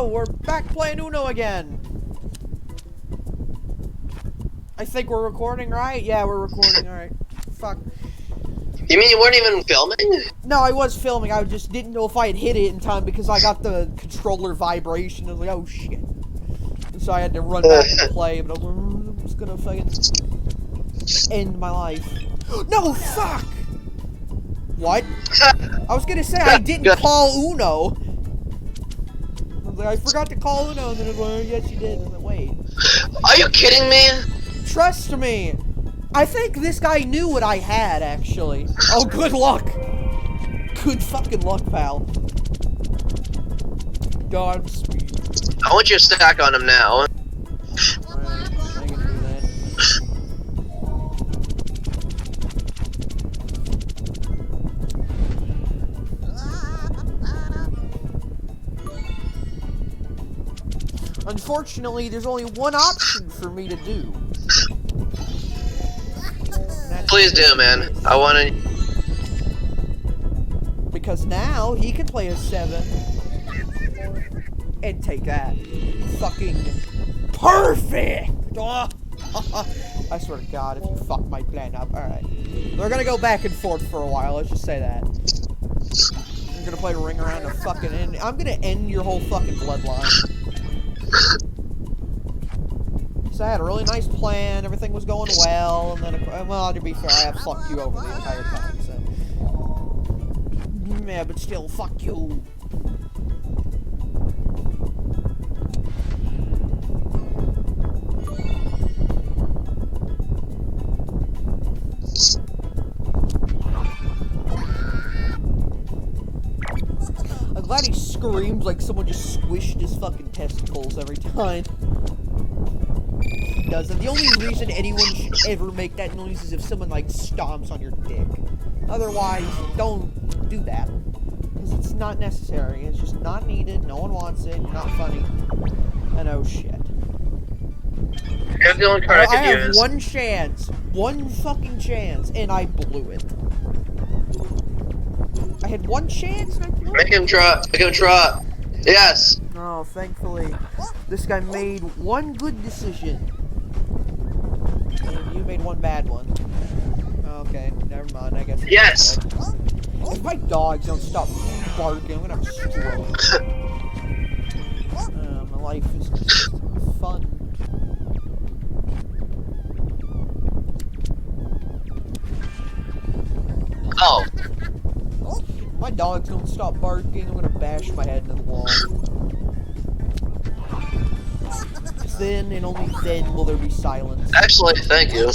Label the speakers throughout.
Speaker 1: we're back playing Uno again. I think we're recording, right? Yeah, we're recording, alright. Fuck.
Speaker 2: You mean you weren't even filming?
Speaker 1: No, I was filming, I just didn't know if I had hit it in time because I got the controller vibration. I was like, oh shit. And so I had to run back and play, but I was just gonna fucking end my life. No, fuck! What? I was gonna say I didn't call Uno. I was like, I forgot to call Uno, and then it was like, yes you did. And then wait.
Speaker 2: Are you kidding me?
Speaker 1: Trust me. I think this guy knew what I had, actually. Oh, good luck. Good fucking luck, pal. Godspeed.
Speaker 2: I want you to stack on him now.
Speaker 1: Alright, I can do that. Unfortunately, there's only one option for me to do.
Speaker 2: Please do, man. I want to.
Speaker 1: Because now he can play a 7 and take that. Fucking perfect! Oh. I swear to God, if you fuck my plan up. Alright. We're gonna go back and forth for a while, let's just say that. I'm gonna play Ring Around the fucking end. I'm gonna end your whole fucking bloodline. So I had a really nice plan, everything was going well, and then, well, to be fair, I have fucked you over the entire time, so. Yeah, but still, fuck you. I'm glad he screams like someone just squished his fucking testicles every time. Does it. The only reason anyone should ever make that noise is if someone like stomps on your dick. Otherwise, don't do that. Because it's not necessary. It's just not needed. No one wants it. Not funny. And oh shit.
Speaker 2: You're the only card I
Speaker 1: have
Speaker 2: could use.
Speaker 1: one chance. One fucking chance. And I blew it. I had one chance and I blew it.
Speaker 2: Make him draw. Make him draw. Yes.
Speaker 1: Oh, thankfully, this guy made one good decision. And you made one bad one. Okay, never mind, I guess.
Speaker 2: Yes.
Speaker 1: If my dogs don't stop barking, I'm gonna have a stroke. My life is just fun.
Speaker 2: Oh.
Speaker 1: My dogs don't stop barking, I'm gonna bash my head into the wall. Because then, and only then, will there be silence.
Speaker 2: Actually, thank you.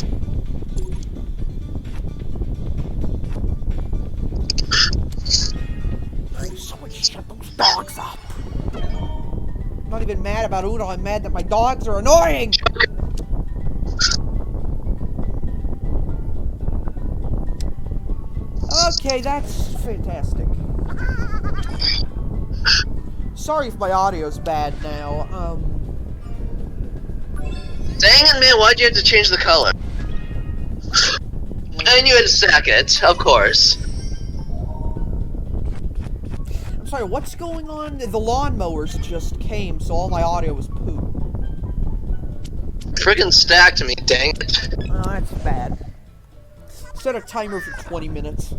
Speaker 1: Someone shut those dogs up. I'm not even mad about Uno, I'm mad that my dogs are annoying! Okay, that's fantastic. Sorry if my audio's bad now,
Speaker 2: Dang it, man, why'd you have to change the color? And you had to stack it, of course.
Speaker 1: I'm sorry, what's going on? The lawnmowers just came, so all my audio was poop.
Speaker 2: Friggin' stacked me, dang it.
Speaker 1: Oh, that's bad. Set a timer for 20 minutes.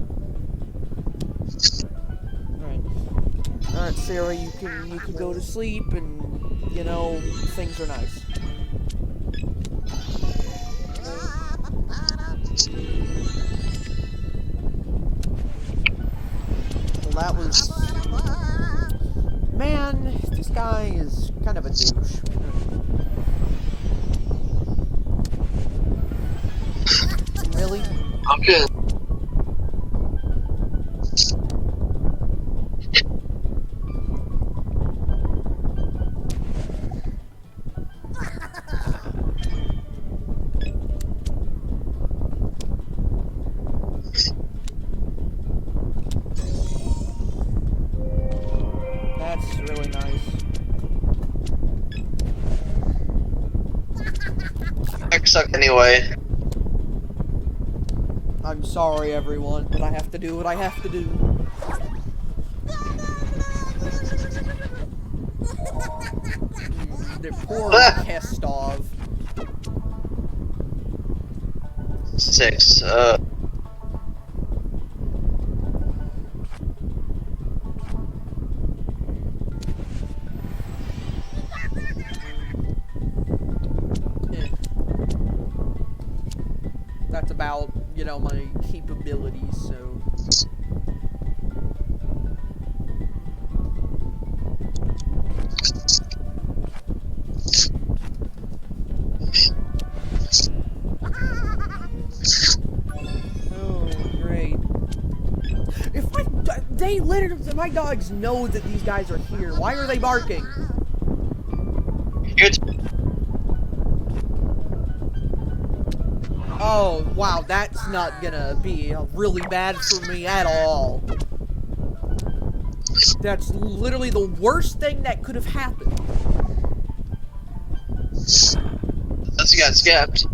Speaker 1: Alright, Sarah, you can go to sleep and, you know, things are nice. Well, that was... Man, this guy is kind of a douche. Really?
Speaker 2: Okay.
Speaker 1: That's really nice.
Speaker 2: I suck anyway.
Speaker 1: I'm sorry, everyone, but I have to do what I have to do. Poor Kestov.
Speaker 2: 6.
Speaker 1: That's about, you know, my capabilities, so... Oh, great. If they literally, my dogs know that these guys are here. Why are they barking? Oh, wow, that's not gonna be really bad for me at all. That's literally the worst thing that could have happened.
Speaker 2: Unless you got skipped.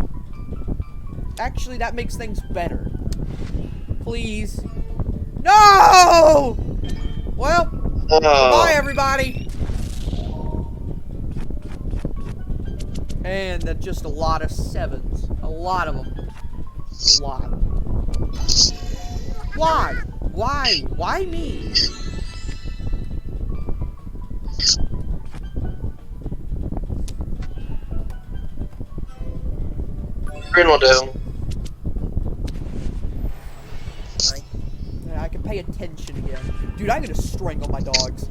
Speaker 1: Actually, that makes things better. Please. No! Well, goodbye, everybody. And that's just a lot of 7s. A lot of them. A lot. Why? Why? Why me?
Speaker 2: Green will do.
Speaker 1: I can pay attention again. Dude, I'm gonna strangle my dogs.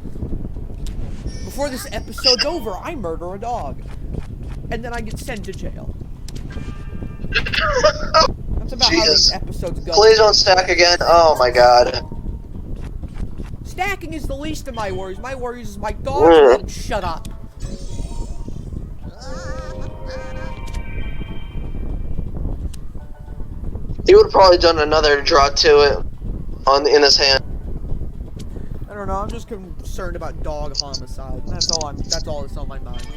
Speaker 1: Before this episode's over, I murder a dog. And then I get sent to jail. That's about how these episodes go.
Speaker 2: Please don't stack again. Oh my god.
Speaker 1: Stacking is the least of my worries. My worries is my dogs won't shut up.
Speaker 2: He would have probably done another draw to it in his hand.
Speaker 1: I don't know. I'm just concerned about dog homicide. That's all that's on my mind.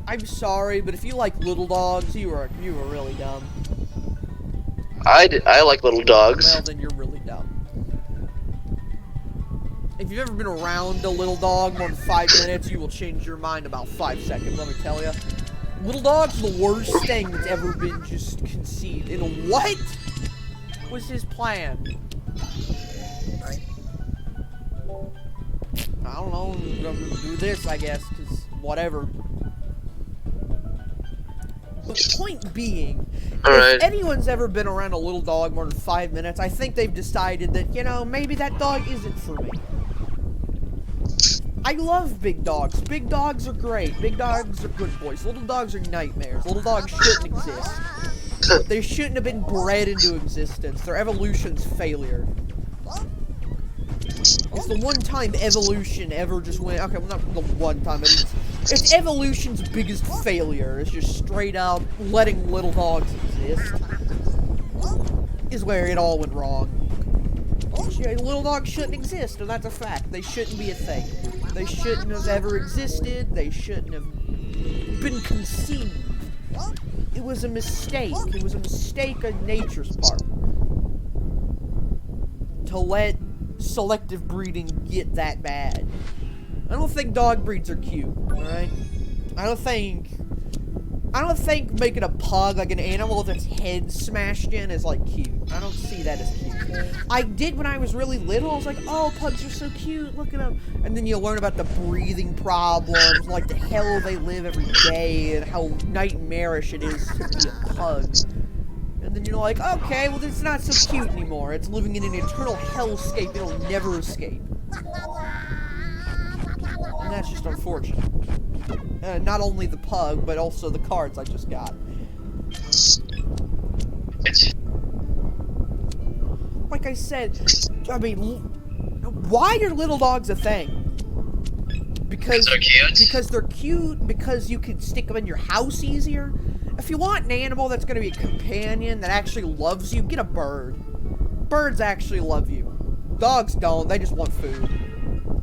Speaker 1: I'm sorry, but if you like little dogs, you were really dumb.
Speaker 2: I like little dogs.
Speaker 1: Well, then you're really dumb. If you've ever been around a little dog more than 5 minutes, you will change your mind about 5 seconds, let me tell you. Little dogs are the worst thing that's ever been just conceived. And what was his plan? I don't know, I'm gonna do this, I guess, because whatever. The point being, if anyone's ever been around a little dog more than 5 minutes, I think they've decided that, you know, maybe that dog isn't for me. I love big dogs. Big dogs are great. Big dogs are good boys. Little dogs are nightmares. Little dogs shouldn't exist. They shouldn't have been bred into existence. Their evolution's failure. It's the one time evolution ever just went, okay, well, not the one time, but it's evolution's biggest failure. It's just straight up letting little dogs exist. Is where it all went wrong. Little dogs shouldn't exist, and that's a fact. They shouldn't be a thing. They shouldn't have ever existed. They shouldn't have been conceived. It was a mistake. It was a mistake on nature's part. To let selective breeding get that bad. I don't think dog breeds are cute, alright? I don't think making a pug, like an animal with its head smashed in, is, like, cute. I don't see that as cute. I did when I was really little. I was like, oh, pugs are so cute, look at them. And then you learn about the breathing problems, like the hell they live every day, and how nightmarish it is to be a pug. And then you're like, okay, well, it's not so cute anymore. It's living in an eternal hellscape it'll never escape. And that's just unfortunate. Not only the pug, but also the cards I just got. Like I said, I mean, why are little dogs a thing? Because
Speaker 2: they're cute?
Speaker 1: Because they're cute, because you can stick them in your house easier. If you want an animal that's going to be a companion that actually loves you, get a bird. Birds actually love you. Dogs don't, they just want food.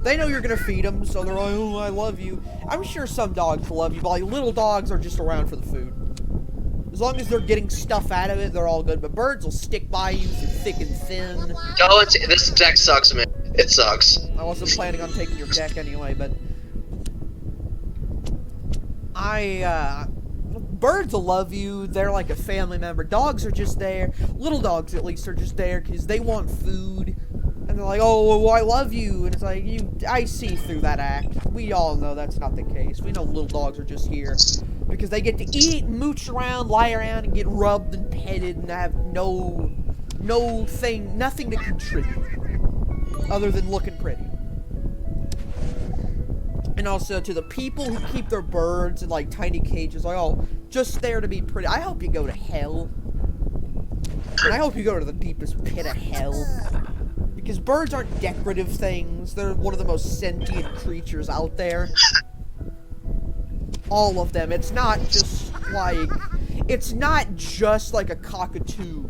Speaker 1: They know you're gonna feed them, so they're like, oh, I love you. I'm sure some dogs love you, but like, little dogs are just around for the food. As long as they're getting stuff out of it, they're all good. But birds will stick by you through thick and thin.
Speaker 2: Oh, this deck sucks, man. It sucks.
Speaker 1: I wasn't planning on taking your deck anyway, but... Birds will love you. They're like a family member. Dogs are just there. Little dogs, at least, are just there because they want food. And they're like, oh, well, I love you. And it's like, I see through that act. We all know that's not the case. We know little dogs are just here because they get to eat and mooch around, lie around, and get rubbed and petted and have nothing to contribute other than looking pretty. And also to the people who keep their birds in like tiny cages, like, oh, just there to be pretty. I hope you go to hell. And I hope you go to the deepest pit of hell. Because birds aren't decorative things. They're one of the most sentient creatures out there. All of them. It's not just like a cockatoo.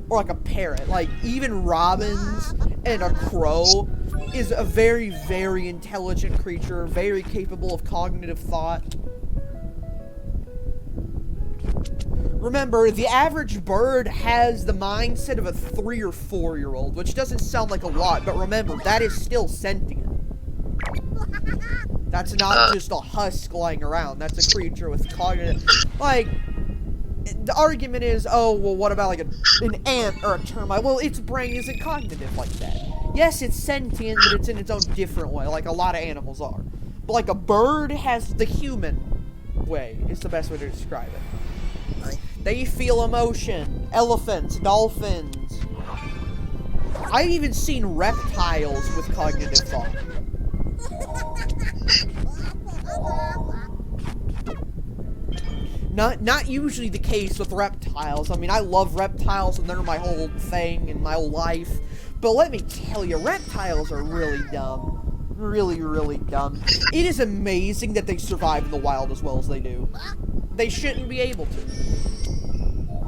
Speaker 1: Or like a parrot. Like, even robins and a crow is a very, very intelligent creature. Very capable of cognitive thought. Remember, the average bird has the mindset of a 3 or 4-year-old, which doesn't sound like a lot, but remember, that is still sentient. That's not just a husk lying around. That's a creature with cognitive... Like, the argument is, oh, well, what about, like, an ant or a termite? Well, its brain isn't cognitive like that. Yes, it's sentient, but it's in its own different way, like a lot of animals are. But, like, a bird has the human way, is the best way to describe it. They feel emotion. Elephants, dolphins. I've even seen reptiles with cognitive thought. Not usually the case with reptiles. I mean, I love reptiles and they're my whole thing and my whole life. But let me tell you, reptiles are really dumb. Really, really dumb. It is amazing that they survive in the wild as well as they do. They shouldn't be able to.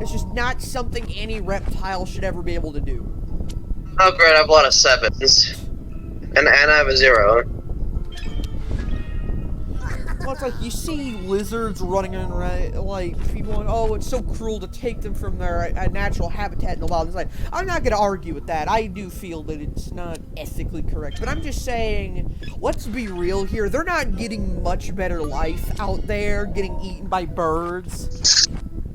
Speaker 1: It's just not something any reptile should ever be able to do.
Speaker 2: Oh great, I have a lot of 7s. And I have a 0.
Speaker 1: Well, it's like, you see lizards running in, right? Like, people going, oh, it's so cruel to take them from their natural habitat in the wild. It's like, I'm not going to argue with that. I do feel that it's not ethically correct. But I'm just saying, let's be real here. They're not getting much better life out there, getting eaten by birds.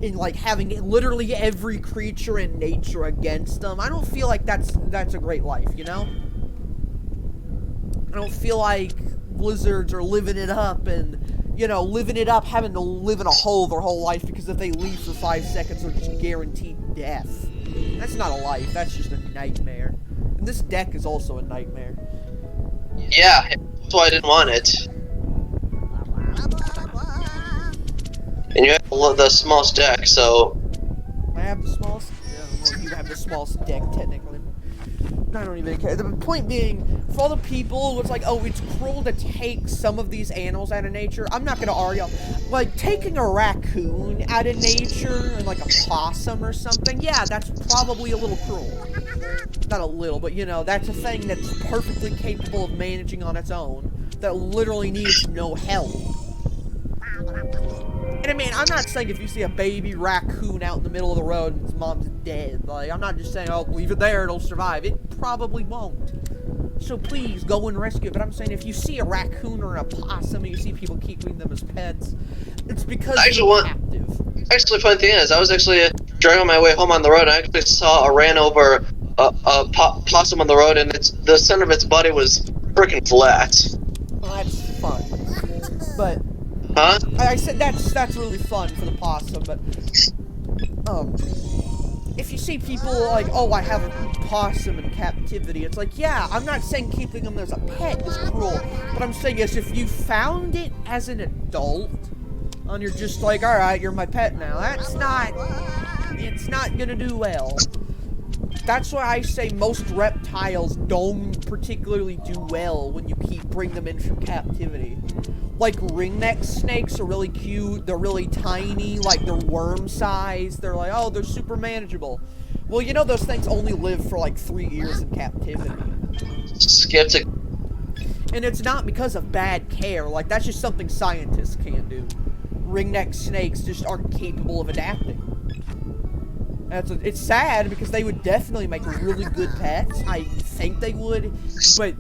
Speaker 1: And, like, having literally every creature in nature against them. I don't feel like that's a great life, you know? I don't feel like lizards are living it up and, you know, having to live in a hole their whole life because if they leave for 5 seconds, they're just guaranteed death. That's not a life. That's just a nightmare. And this deck is also a nightmare.
Speaker 2: Yeah, that's why I didn't want it. And you have the smallest deck, so...
Speaker 1: I have the smallest... Yeah, well, you have the smallest deck, technically. I don't even care. The point being, for all the people, it's like, oh, it's cruel to take some of these animals out of nature. I'm not gonna argue. Like, taking a raccoon out of nature, and like a possum or something, yeah, that's probably a little cruel. Not a little, but you know, that's a thing that's perfectly capable of managing on its own, that literally needs no help. And I mean, I'm not saying if you see a baby raccoon out in the middle of the road and its mom's dead, like, I'm not just saying, oh, leave it there, it'll survive. It probably won't. So please, go and rescue it. But I'm saying if you see a raccoon or a possum and you see people keeping them as pets, it's because they're captive.
Speaker 2: Actually, funny thing is, I was actually driving on my way home on the road, and I actually saw ran over a possum on the road, and the center of its body was freaking flat.
Speaker 1: Well, that's fun. But...
Speaker 2: Huh?
Speaker 1: I said that's really fun for the possum, but if you see people like, oh, I have a possum in captivity, it's like, yeah, I'm not saying keeping them as a pet is cruel, but I'm saying is if you found it as an adult, and you're just like, alright, you're my pet now, it's not gonna do well. That's why I say most reptiles don't particularly do well when you bring them in from captivity. Like, ringneck snakes are really cute, they're really tiny, like, they're worm size, they're like, oh, they're super manageable. Well, you know those things only live for, like, 3 years in captivity.
Speaker 2: Skeptic.
Speaker 1: And it's not because of bad care, like, that's just something scientists can't do. Ringneck snakes just aren't capable of adapting. It's sad, because they would definitely make really good pets, I think they would, but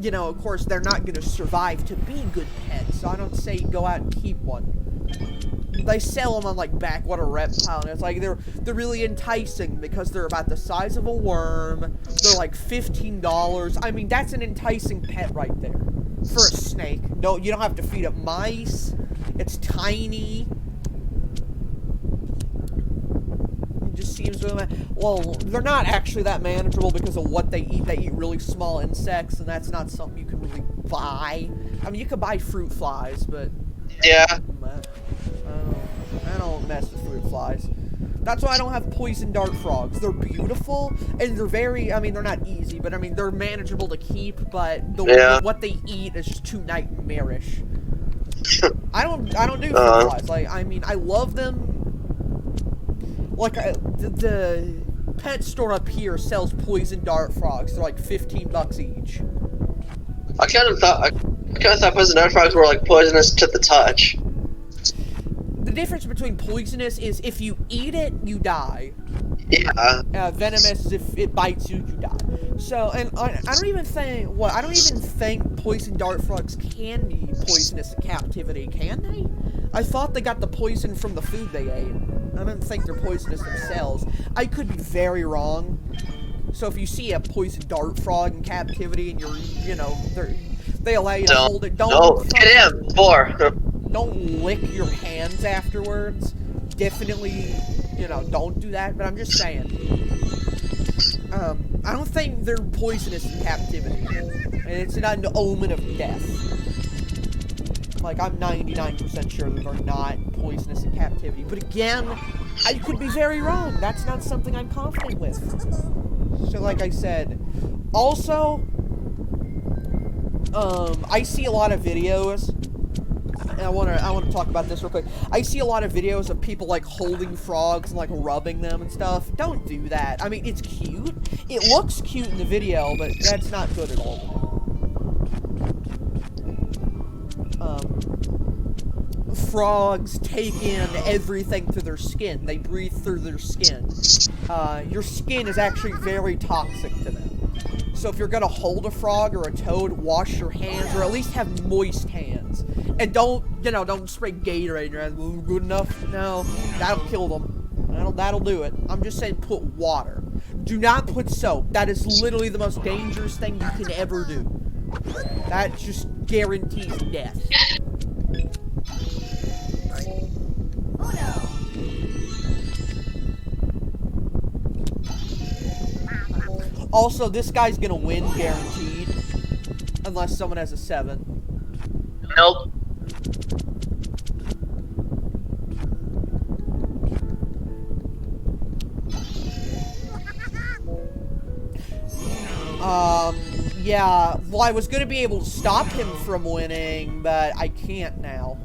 Speaker 1: you know, of course, they're not gonna survive to be good pets, so I don't say go out and keep one. They sell them on like Backwater Reptile, and it's like they're really enticing because they're about the size of a worm. They're like $15. I mean, that's an enticing pet right there for a snake. No, you don't have to feed it mice. It's tiny. It just seems really well. They're not actually that manageable because of what they eat. They eat really small insects, and that's not something you can really buy. I mean, you could buy fruit flies, but
Speaker 2: Yeah.
Speaker 1: I don't mess with fruit flies. That's why I don't have poison dart frogs. They're beautiful, and they're very, I mean, they're not easy, but I mean, they're manageable to keep, but what they eat is just too nightmarish. I don't do fruit flies. Like, I mean, I love them. Like, the pet store up here sells poison dart frogs. They're like $15 each.
Speaker 2: I kind of thought poison dart frogs were like poisonous to the touch.
Speaker 1: The difference between poisonous is if you eat it, you die.
Speaker 2: Yeah.
Speaker 1: Venomous is if it bites you, you die. So, and I don't even think poison dart frogs can be poisonous in captivity, can they? I thought they got the poison from the food they ate. I don't think they're poisonous themselves. I could be very wrong. So if you see a poison dart frog in captivity and they allow you to hold it,
Speaker 2: get him, 4.
Speaker 1: Don't lick your hands afterwards. Definitely, don't do that, but I'm just saying. I don't think they're poisonous in captivity. And it's not an omen of death. Like, I'm 99% sure that they're not poisonous in captivity. But again, I could be very wrong. That's not something I'm confident with. So like I said, also, I see a lot of videos. And I want to talk about this real quick. I see a lot of videos of people like holding frogs and like rubbing them and stuff. Don't do that. I mean, it's cute. It looks cute in the video, but that's not good at all. Frogs take in everything through their skin. They breathe through their skin. Your skin is actually very toxic to them. So if you're gonna hold a frog or a toad, wash your hands, or at least have moist hands. And don't spray Gatorade in your hands. Good enough? No, that'll kill them. That'll do it. I'm just saying put water. Do not put soap. That is literally the most dangerous thing you can ever do. That just guarantees death. Also, this guy's gonna win, guaranteed. Unless someone has a 7.
Speaker 2: Nope.
Speaker 1: Yeah, well, I was gonna be able to stop him from winning, but I can't now.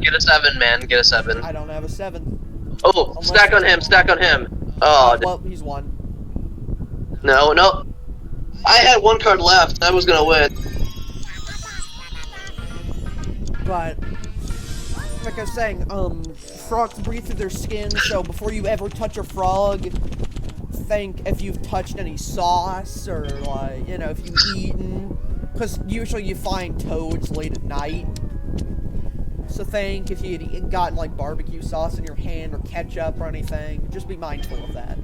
Speaker 2: Get a 7, man. Get a 7.
Speaker 1: I don't have a 7.
Speaker 2: Oh, stack on him. Stack on him. Oh,
Speaker 1: well, he's won.
Speaker 2: No. I had 1 card left. I was gonna win.
Speaker 1: But, like I was saying, frogs breathe through their skin, so before you ever touch a frog, think if you've touched any sauce, or, like, if you've eaten, because usually you find toads late at night. So think if you had gotten, like, barbecue sauce in your hand, or ketchup, or anything, just be mindful of that.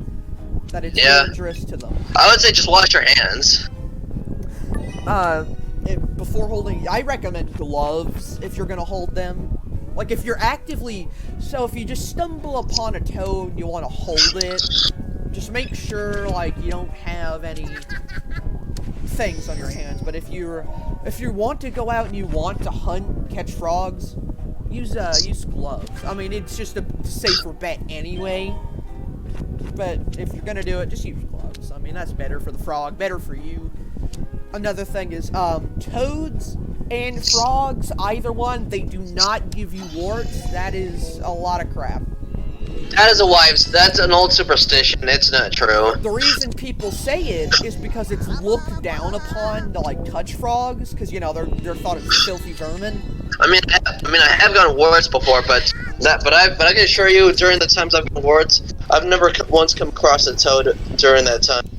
Speaker 1: That it's dangerous to them.
Speaker 2: I would say just wash your hands.
Speaker 1: Before holding, I recommend gloves if you're gonna hold them. Like, if you're actively, so if you just stumble upon a toad and you want to hold it, just make sure, like, you don't have any things on your hands. But if you want to go out and you want to hunt and catch frogs, use gloves. I mean, it's just a safer bet anyway. But if you're gonna do it, just use gloves. I mean, that's better for the frog, better for you. Another thing is, toads and frogs, either one, they do not give you warts. That is a lot of crap.
Speaker 2: That's an old superstition. It's not true.
Speaker 1: The reason people say it is because it's looked down upon to, like, touch frogs, because, they're thought of filthy vermin.
Speaker 2: I mean, I have gotten warts before, but I can assure you, during the times I've gotten warts, I've never once come across a toad during that time.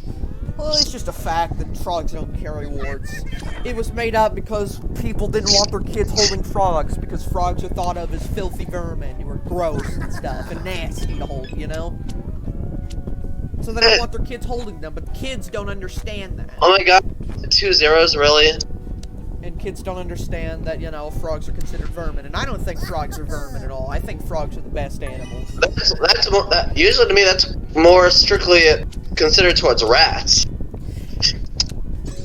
Speaker 1: Well, it's just a fact that frogs don't carry warts. It was made up because people didn't want their kids holding frogs, because frogs are thought of as filthy vermin who are gross and stuff, and nasty to hold, you know? So they don't want their kids holding them, but kids don't understand that.
Speaker 2: Oh my god, 2 zeros, really?
Speaker 1: And kids don't understand that, you know, frogs are considered vermin. And I don't think frogs are vermin at all. I think frogs are the best animals.
Speaker 2: That's more, usually to me that's more strictly considered towards rats.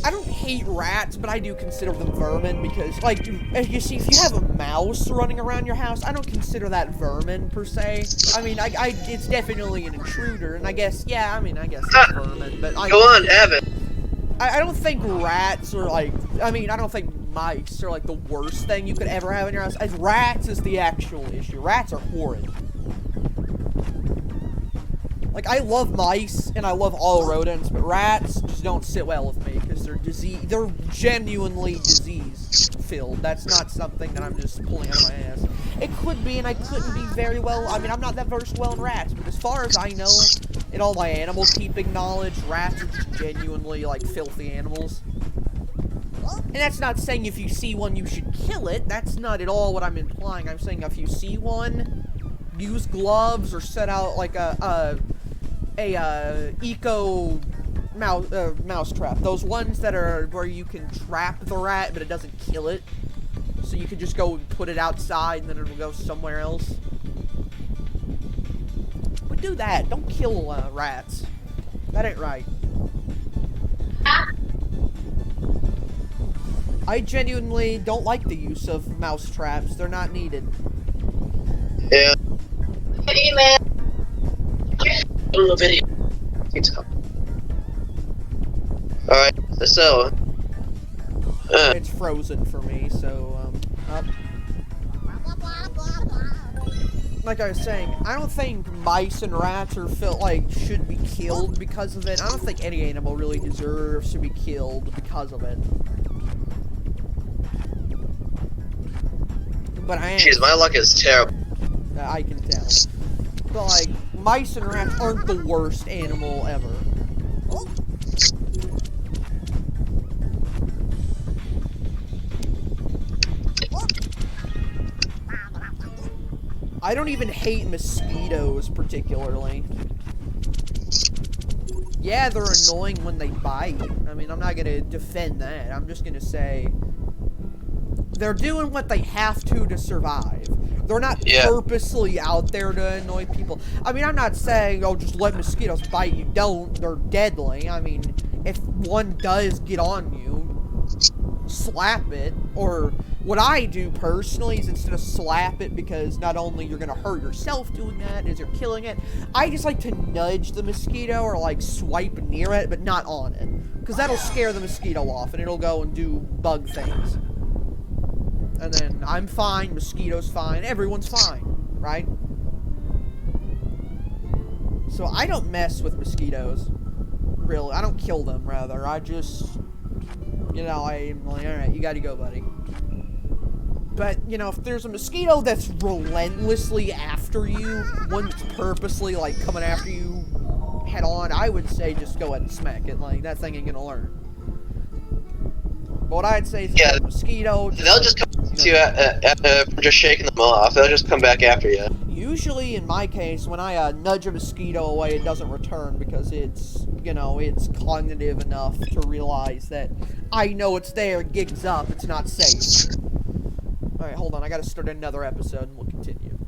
Speaker 1: I don't hate rats, but I do consider them vermin because, like, you see, if you have a mouse running around your house, I don't consider that vermin, per se. I mean, it's definitely an intruder, and I guess, yeah, I mean, I guess it's vermin, but
Speaker 2: Go on, Evan.
Speaker 1: I don't think rats are, like, I mean, I don't think mice are, like, the worst thing you could ever have in your house. As rats is the actual issue. Rats are horrid. Like, I love mice, and I love all rodents, but rats just don't sit well with me, because they're genuinely disease-filled. That's not something that I'm just pulling out of my ass. It could be, and I couldn't be very well, I mean, I'm not that versed well in rats, but as far as I know, in all my animal-keeping knowledge, rats are just genuinely, like, filthy animals. And that's not saying if you see one, you should kill it. That's not at all what I'm implying. I'm saying if you see one, use gloves or set out, like, eco mouse trap. Those ones that are where you can trap the rat, but it doesn't kill it. So you can just go and put it outside, and then it'll go somewhere else. But do that. Don't kill rats. That ain't right. I genuinely don't like the use of mouse traps. They're not needed.
Speaker 2: Yeah. Hey, man. Video. Alright, so...
Speaker 1: It's frozen for me, so, up. Like I was saying, I don't think mice and rats are should be killed because of it. I don't think any animal really deserves to be killed because of it. But I am...
Speaker 2: Jeez, my luck is terrible.
Speaker 1: I can tell. But, like, mice and rats aren't the worst animal ever. I don't even hate mosquitoes particularly. Yeah, they're annoying when they bite. I mean, I'm not gonna defend that. I'm just gonna say they're doing what they have to survive. They're not purposely out there to annoy people. I mean, I'm not saying, oh, just let mosquitoes bite you. Don't. They're deadly. I mean, if one does get on you, slap it. Or what I do personally is instead of slap it, because not only you're going to hurt yourself doing that as you're killing it, I just like to nudge the mosquito or, like, swipe near it, but not on it. Because that'll scare the mosquito off, and it'll go and do bug things. And then I'm fine, mosquito's fine, everyone's fine, right? So I don't mess with mosquitoes, really. I don't kill them, rather. I just, you know, I'm like, alright, you gotta go, buddy. But, you know, if there's a mosquito that's relentlessly after you, one that's purposely, like, coming after you head on, I would say just go ahead and smack it. Like, that thing ain't gonna learn. But what I'd say is, a mosquito...
Speaker 2: They'll just come to you from just shaking them off. They'll just come back after you.
Speaker 1: Usually, in my case, when I nudge a mosquito away, it doesn't return because it's, you know, it's cognitive enough to realize that I know it's there, gigs up, it's not safe. Alright, hold on, I gotta start another episode and we'll continue.